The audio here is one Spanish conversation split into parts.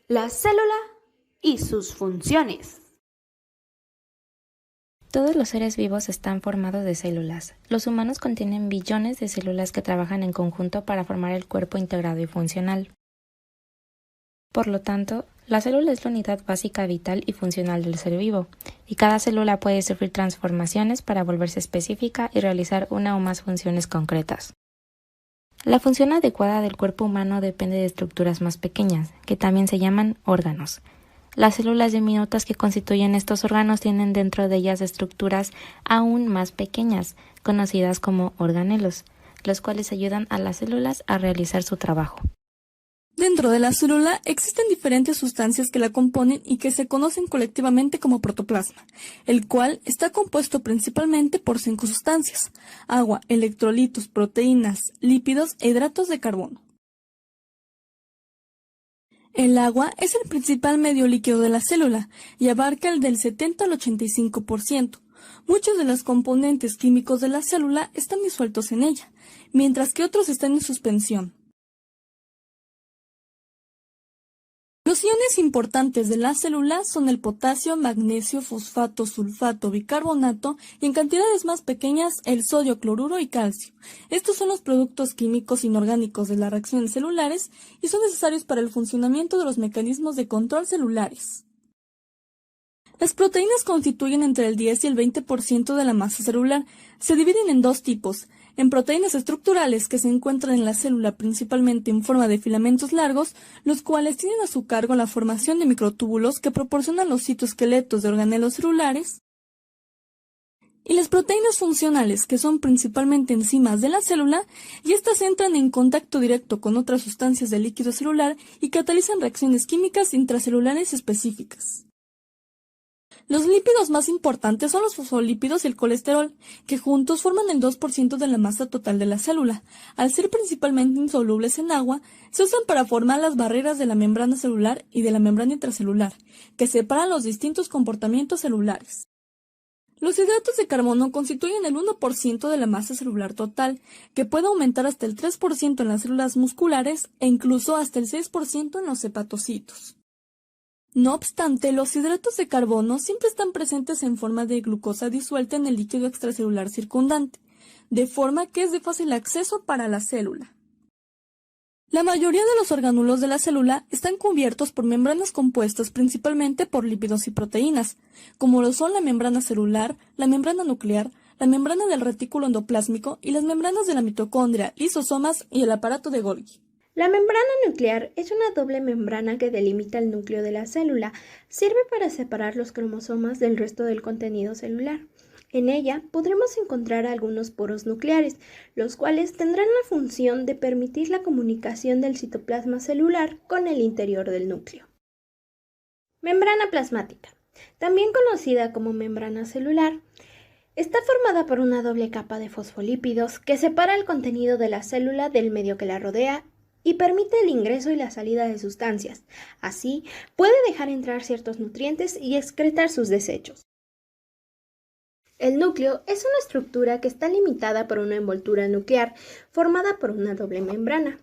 La célula y sus funciones. Todos los seres vivos están formados de células. Los humanos contienen billones de células que trabajan en conjunto para formar el cuerpo integrado y funcional. Por lo tanto, la célula es la unidad básica, vital y funcional del ser vivo, y cada célula puede sufrir transformaciones para volverse específica y realizar una o más funciones concretas. La función adecuada del cuerpo humano depende de estructuras más pequeñas, que también se llaman órganos. Las células diminutas que constituyen estos órganos tienen dentro de ellas estructuras aún más pequeñas, conocidas como organelos, los cuales ayudan a las células a realizar su trabajo. Dentro de la célula existen diferentes sustancias que la componen y que se conocen colectivamente como protoplasma, el cual está compuesto principalmente por 5 sustancias: agua, electrolitos, proteínas, lípidos e hidratos de carbono. El agua es el principal medio líquido de la célula y abarca el del 70 al 85%. Muchos de los componentes químicos de la célula están disueltos en ella, mientras que otros están en suspensión. Los iones importantes de la célula son el potasio, magnesio, fosfato, sulfato, bicarbonato y en cantidades más pequeñas el sodio, cloruro y calcio. Estos son los productos químicos inorgánicos de las reacciones celulares y son necesarios para el funcionamiento de los mecanismos de control celulares. Las proteínas constituyen entre el 10 y el 20% de la masa celular. Se dividen en 2 tipos: en proteínas estructurales, que se encuentran en la célula principalmente en forma de filamentos largos, los cuales tienen a su cargo la formación de microtúbulos que proporcionan los citoesqueletos de organelos celulares, y las proteínas funcionales, que son principalmente enzimas de la célula, y estas entran en contacto directo con otras sustancias del líquido celular y catalizan reacciones químicas intracelulares específicas. Los lípidos más importantes son los fosfolípidos y el colesterol, que juntos forman el 2% de la masa total de la célula. Al ser principalmente insolubles en agua, se usan para formar las barreras de la membrana celular y de la membrana intracelular, que separan los distintos comportamientos celulares. Los hidratos de carbono constituyen el 1% de la masa celular total, que puede aumentar hasta el 3% en las células musculares e incluso hasta el 6% en los hepatocitos. No obstante, los hidratos de carbono siempre están presentes en forma de glucosa disuelta en el líquido extracelular circundante, de forma que es de fácil acceso para la célula. La mayoría de los orgánulos de la célula están cubiertos por membranas compuestas principalmente por lípidos y proteínas, como lo son la membrana celular, la membrana nuclear, la membrana del retículo endoplásmico y las membranas de la mitocondria, lisosomas y el aparato de Golgi. La membrana nuclear es una doble membrana que delimita el núcleo de la célula. Sirve para separar los cromosomas del resto del contenido celular. En ella podremos encontrar algunos poros nucleares, los cuales tendrán la función de permitir la comunicación del citoplasma celular con el interior del núcleo. Membrana plasmática, también conocida como membrana celular, está formada por una doble capa de fosfolípidos que separa el contenido de la célula del medio que la rodea y permite el ingreso y la salida de sustancias. Así, puede dejar entrar ciertos nutrientes y excretar sus desechos. El núcleo es una estructura que está limitada por una envoltura nuclear formada por una doble membrana.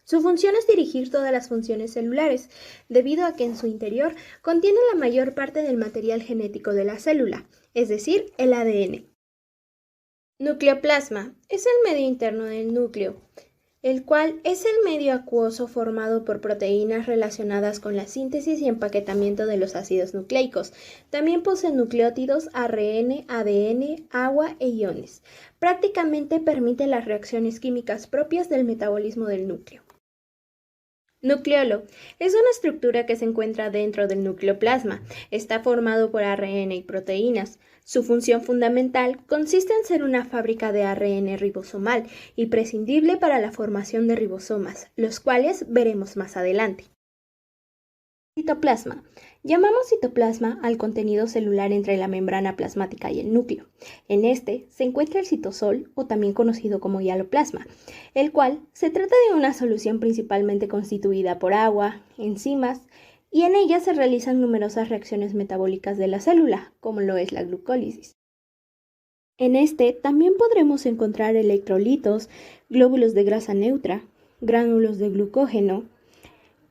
Su función es dirigir todas las funciones celulares, debido a que en su interior contiene la mayor parte del material genético de la célula, es decir, el ADN. Nucleoplasma es el medio interno del núcleo, el cual es el medio acuoso formado por proteínas relacionadas con la síntesis y empaquetamiento de los ácidos nucleicos. También posee nucleótidos, ARN, ADN, agua e iones. Prácticamente permite las reacciones químicas propias del metabolismo del núcleo. Nucleolo es una estructura que se encuentra dentro del nucleoplasma. Está formado por ARN y proteínas. Su función fundamental consiste en ser una fábrica de ARN ribosomal, imprescindible para la formación de ribosomas, los cuales veremos más adelante. Citoplasma. Llamamos citoplasma al contenido celular entre la membrana plasmática y el núcleo. En este se encuentra el citosol, o también conocido como hialoplasma, el cual se trata de una solución principalmente constituida por agua, enzimas, y en ella se realizan numerosas reacciones metabólicas de la célula, como lo es la glucólisis. En este también podremos encontrar electrolitos, glóbulos de grasa neutra, gránulos de glucógeno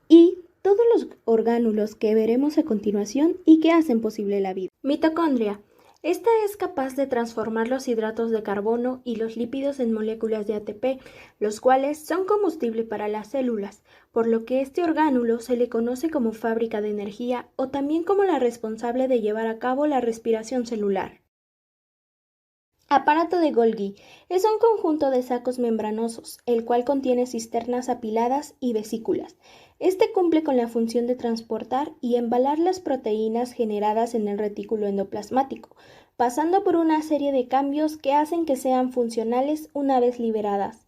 y todos los orgánulos que veremos a continuación y que hacen posible la vida. Mitocondria. Esta es capaz de transformar los hidratos de carbono y los lípidos en moléculas de ATP, los cuales son combustible para las células, por lo que este orgánulo se le conoce como fábrica de energía o también como la responsable de llevar a cabo la respiración celular. Aparato de Golgi. Es un conjunto de sacos membranosos, el cual contiene cisternas apiladas y vesículas. Este cumple con la función de transportar y embalar las proteínas generadas en el retículo endoplasmático, pasando por una serie de cambios que hacen que sean funcionales una vez liberadas,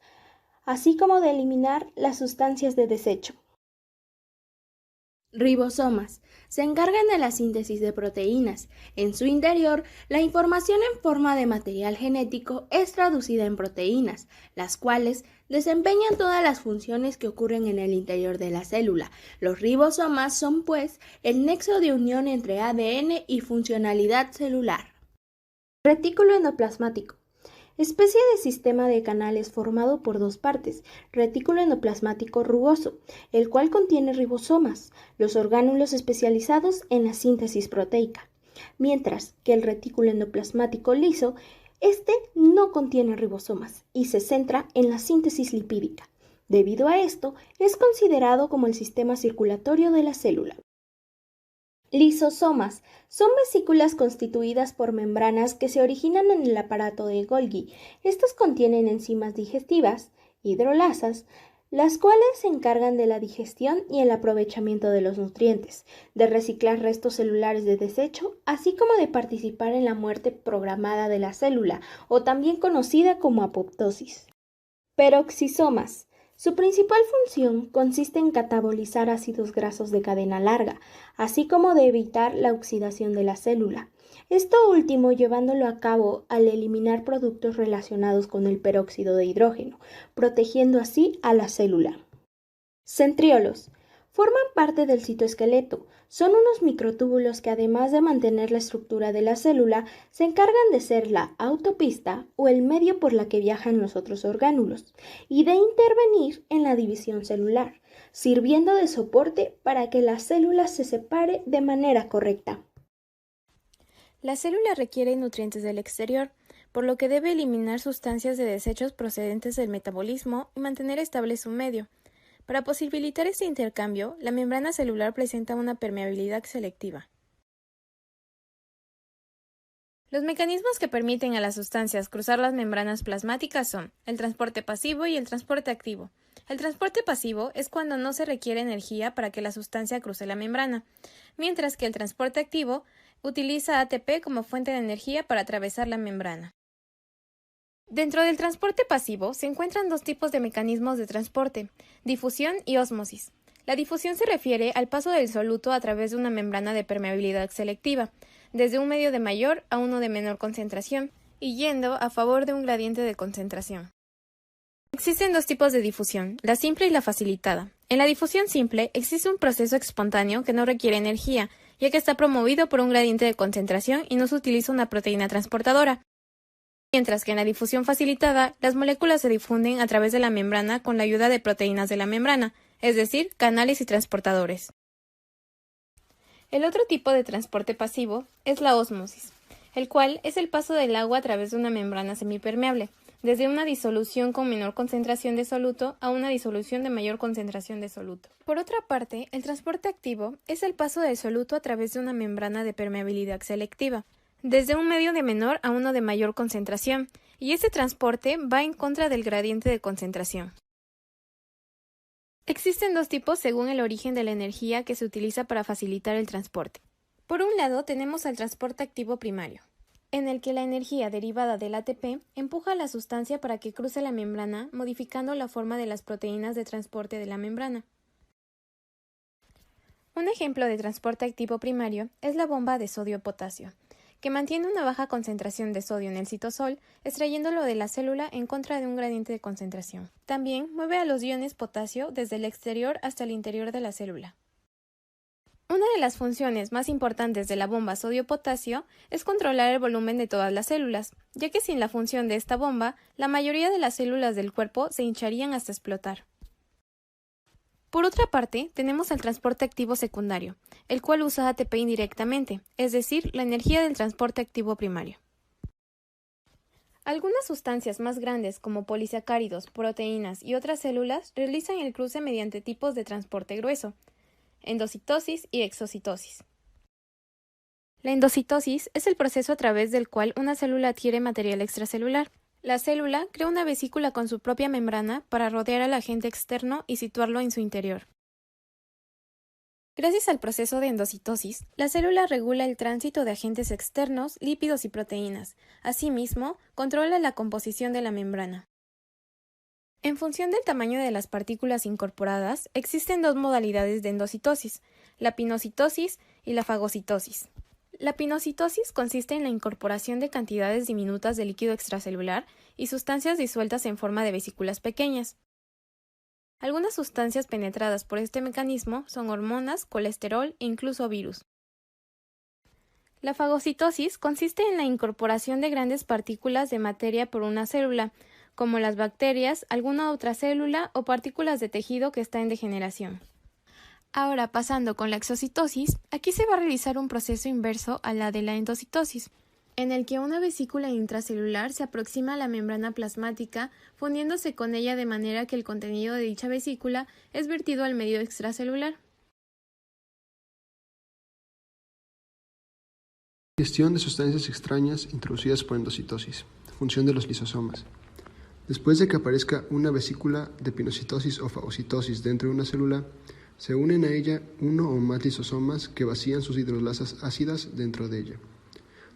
así como de eliminar las sustancias de desecho. Ribosomas. Se encargan de la síntesis de proteínas. En su interior, la información en forma de material genético es traducida en proteínas, las cuales desempeñan todas las funciones que ocurren en el interior de la célula. Los ribosomas son, pues, el nexo de unión entre ADN y funcionalidad celular. Retículo endoplasmático. Especie de sistema de canales formado por dos partes, retículo endoplasmático rugoso, el cual contiene ribosomas, los orgánulos especializados en la síntesis proteica, mientras que el retículo endoplasmático liso, este no contiene ribosomas y se centra en la síntesis lipídica. Debido a esto, es considerado como el sistema circulatorio de la célula. Lisosomas son vesículas constituidas por membranas que se originan en el aparato de Golgi. Estas contienen enzimas digestivas, hidrolasas, las cuales se encargan de la digestión y el aprovechamiento de los nutrientes, de reciclar restos celulares de desecho, así como de participar en la muerte programada de la célula, o también conocida como apoptosis. Peroxisomas. Su principal función consiste en catabolizar ácidos grasos de cadena larga, así como de evitar la oxidación de la célula. Esto último llevándolo a cabo al eliminar productos relacionados con el peróxido de hidrógeno, protegiendo así a la célula. Centriolos. Forman parte del citoesqueleto. Son unos microtúbulos que, además de mantener la estructura de la célula, se encargan de ser la autopista o el medio por la que viajan los otros orgánulos y de intervenir en la división celular, sirviendo de soporte para que la célula se separe de manera correcta. La célula requiere nutrientes del exterior, por lo que debe eliminar sustancias de desechos procedentes del metabolismo y mantener estable su medio. Para posibilitar este intercambio, la membrana celular presenta una permeabilidad selectiva. Los mecanismos que permiten a las sustancias cruzar las membranas plasmáticas son el transporte pasivo y el transporte activo. El transporte pasivo es cuando no se requiere energía para que la sustancia cruce la membrana, mientras que el transporte activo utiliza ATP como fuente de energía para atravesar la membrana. Dentro del transporte pasivo se encuentran dos tipos de mecanismos de transporte, difusión y ósmosis. La difusión se refiere al paso del soluto a través de una membrana de permeabilidad selectiva, desde un medio de mayor a uno de menor concentración, y yendo a favor de un gradiente de concentración. Existen dos tipos de difusión, la simple y la facilitada. En la difusión simple existe un proceso espontáneo que no requiere energía, ya que está promovido por un gradiente de concentración y no se utiliza una proteína transportadora. Mientras que en la difusión facilitada, las moléculas se difunden a través de la membrana con la ayuda de proteínas de la membrana, es decir, canales y transportadores. El otro tipo de transporte pasivo es la ósmosis, el cual es el paso del agua a través de una membrana semipermeable, desde una disolución con menor concentración de soluto a una disolución de mayor concentración de soluto. Por otra parte, el transporte activo es el paso del soluto a través de una membrana de permeabilidad selectiva, desde un medio de menor a uno de mayor concentración, y este transporte va en contra del gradiente de concentración. Existen dos tipos según el origen de la energía que se utiliza para facilitar el transporte. Por un lado tenemos al transporte activo primario, en el que la energía derivada del ATP empuja a la sustancia para que cruce la membrana, modificando la forma de las proteínas de transporte de la membrana. Un ejemplo de transporte activo primario es la bomba de sodio-potasio, que mantiene una baja concentración de sodio en el citosol, extrayéndolo de la célula en contra de un gradiente de concentración. También mueve a los iones potasio desde el exterior hasta el interior de la célula. Una de las funciones más importantes de la bomba sodio-potasio es controlar el volumen de todas las células, ya que sin la función de esta bomba, la mayoría de las células del cuerpo se hincharían hasta explotar. Por otra parte, tenemos el transporte activo secundario, el cual usa ATP indirectamente, es decir, la energía del transporte activo primario. Algunas sustancias más grandes, como polisacáridos, proteínas y otras células, realizan el cruce mediante tipos de transporte grueso, endocitosis y exocitosis. La endocitosis es el proceso a través del cual una célula adquiere material extracelular. La célula crea una vesícula con su propia membrana para rodear al agente externo y situarlo en su interior. Gracias al proceso de endocitosis, la célula regula el tránsito de agentes externos, lípidos y proteínas. Asimismo, controla la composición de la membrana. En función del tamaño de las partículas incorporadas, existen dos modalidades de endocitosis, la pinocitosis y la fagocitosis. La pinocitosis consiste en la incorporación de cantidades diminutas de líquido extracelular y sustancias disueltas en forma de vesículas pequeñas. Algunas sustancias penetradas por este mecanismo son hormonas, colesterol e incluso virus. La fagocitosis consiste en la incorporación de grandes partículas de materia por una célula, como las bacterias, alguna otra célula o partículas de tejido que está en degeneración. Ahora, pasando con la exocitosis, aquí se va a realizar un proceso inverso a la de la endocitosis, en el que una vesícula intracelular se aproxima a la membrana plasmática, fundiéndose con ella de manera que el contenido de dicha vesícula es vertido al medio extracelular. Gestión de sustancias extrañas introducidas por endocitosis. Función de los lisosomas. Después de que aparezca una vesícula de pinocitosis o fagocitosis dentro de una célula, se unen a ella uno o más lisosomas que vacían sus hidrolasas ácidas dentro de ella.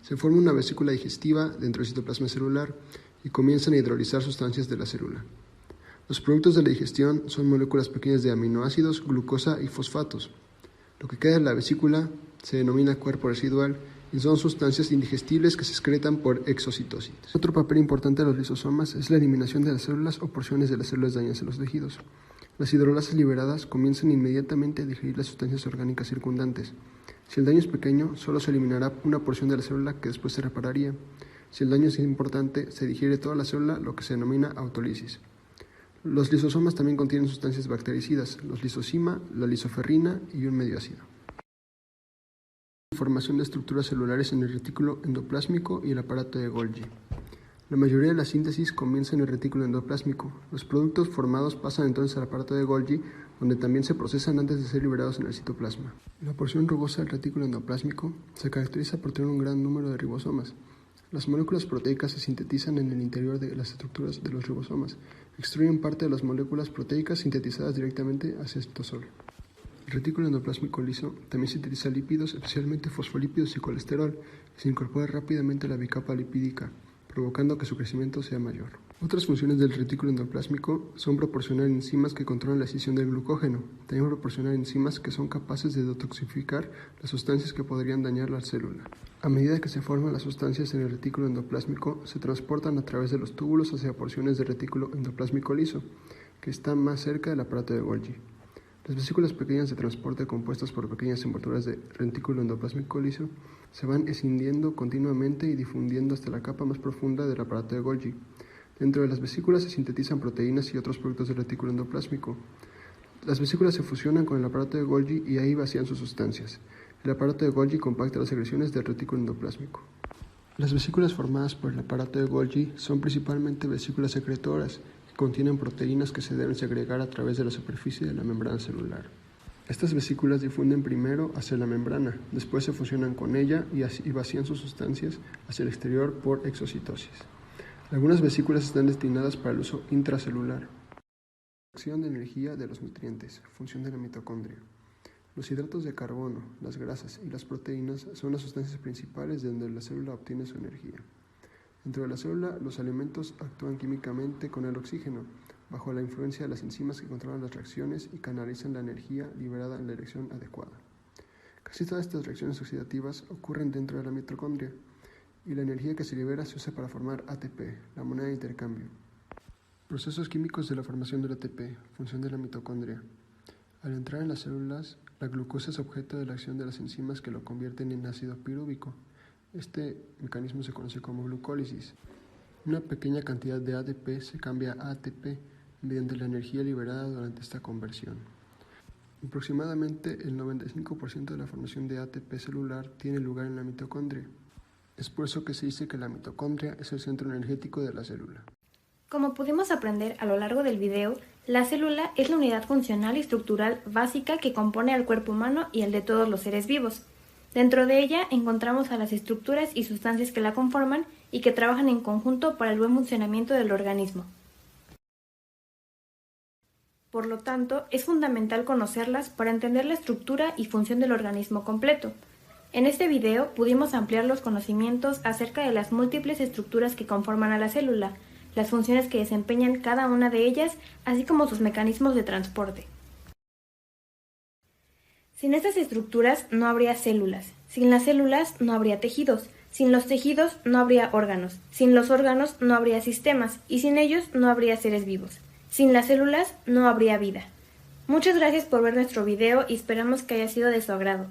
Se forma una vesícula digestiva dentro del citoplasma celular y comienzan a hidrolizar sustancias de la célula. Los productos de la digestión son moléculas pequeñas de aminoácidos, glucosa y fosfatos. Lo que queda de la vesícula se denomina cuerpo residual y son sustancias indigestibles que se excretan por exocitosis. Otro papel importante de los lisosomas es la eliminación de las células o porciones de las células dañadas en los tejidos. Las hidrolasas liberadas comienzan inmediatamente a digerir las sustancias orgánicas circundantes. Si el daño es pequeño, solo se eliminará una porción de la célula que después se repararía. Si el daño es importante, se digiere toda la célula, lo que se denomina autólisis. Los lisosomas también contienen sustancias bactericidas, los lisosima, la lisoferrina y un medio ácido. Formación de estructuras celulares en el retículo endoplásmico y el aparato de Golgi. La mayoría de la síntesis comienza en el retículo endoplásmico. Los productos formados pasan entonces al aparato de Golgi, donde también se procesan antes de ser liberados en el citoplasma. La porción rugosa del retículo endoplásmico se caracteriza por tener un gran número de ribosomas. Las moléculas proteicas se sintetizan en el interior de las estructuras de los ribosomas. Extruyen parte de las moléculas proteicas sintetizadas directamente hacia el citosol. El retículo endoplásmico liso también sintetiza lípidos, especialmente fosfolípidos y colesterol, y se incorpora rápidamente a la bicapa lipídica, provocando que su crecimiento sea mayor. Otras funciones del retículo endoplásmico son proporcionar enzimas que controlan la escisión del glucógeno, también proporcionar enzimas que son capaces de detoxificar las sustancias que podrían dañar la célula. A medida que se forman las sustancias en el retículo endoplásmico, se transportan a través de los túbulos hacia porciones del retículo endoplásmico liso, que están más cerca del aparato de Golgi. Las vesículas pequeñas de transporte compuestas por pequeñas envolturas de retículo endoplásmico liso se van escindiendo continuamente y difundiendo hasta la capa más profunda del aparato de Golgi. Dentro de las vesículas se sintetizan proteínas y otros productos del retículo endoplásmico. Las vesículas se fusionan con el aparato de Golgi y ahí vacían sus sustancias. El aparato de Golgi compacta las secreciones del retículo endoplásmico. Las vesículas formadas por el aparato de Golgi son principalmente vesículas secretoras, que contienen proteínas que se deben segregar a través de la superficie de la membrana celular. Estas vesículas difunden primero hacia la membrana, después se fusionan con ella y vacían sus sustancias hacia el exterior por exocitosis. Algunas vesículas están destinadas para el uso intracelular. Extracción de energía de los nutrientes, función de la mitocondria. Los hidratos de carbono, las grasas y las proteínas son las sustancias principales de donde la célula obtiene su energía. Dentro de la célula, los alimentos actúan químicamente con el oxígeno, bajo la influencia de las enzimas que controlan las reacciones y canalizan la energía liberada en la dirección adecuada. Casi todas estas reacciones oxidativas ocurren dentro de la mitocondria, y la energía que se libera se usa para formar ATP, la moneda de intercambio. Procesos químicos de la formación del ATP, función de la mitocondria. Al entrar en las células, la glucosa es objeto de la acción de las enzimas que lo convierten en ácido pirúvico. Este mecanismo se conoce como glucólisis. Una pequeña cantidad de ADP se cambia a ATP mediante la energía liberada durante esta conversión. Aproximadamente el 95% de la formación de ATP celular tiene lugar en la mitocondria. Es por eso que se dice que la mitocondria es el centro energético de la célula. Como pudimos aprender a lo largo del video, la célula es la unidad funcional y estructural básica que compone al cuerpo humano y el de todos los seres vivos. Dentro de ella encontramos a las estructuras y sustancias que la conforman y que trabajan en conjunto para el buen funcionamiento del organismo. Por lo tanto, es fundamental conocerlas para entender la estructura y función del organismo completo. En este video pudimos ampliar los conocimientos acerca de las múltiples estructuras que conforman a la célula, las funciones que desempeñan cada una de ellas, así como sus mecanismos de transporte. Sin estas estructuras no habría células, sin las células no habría tejidos, sin los tejidos no habría órganos, sin los órganos no habría sistemas y sin ellos no habría seres vivos. Sin las células no habría vida. Muchas gracias por ver nuestro video y esperamos que haya sido de su agrado.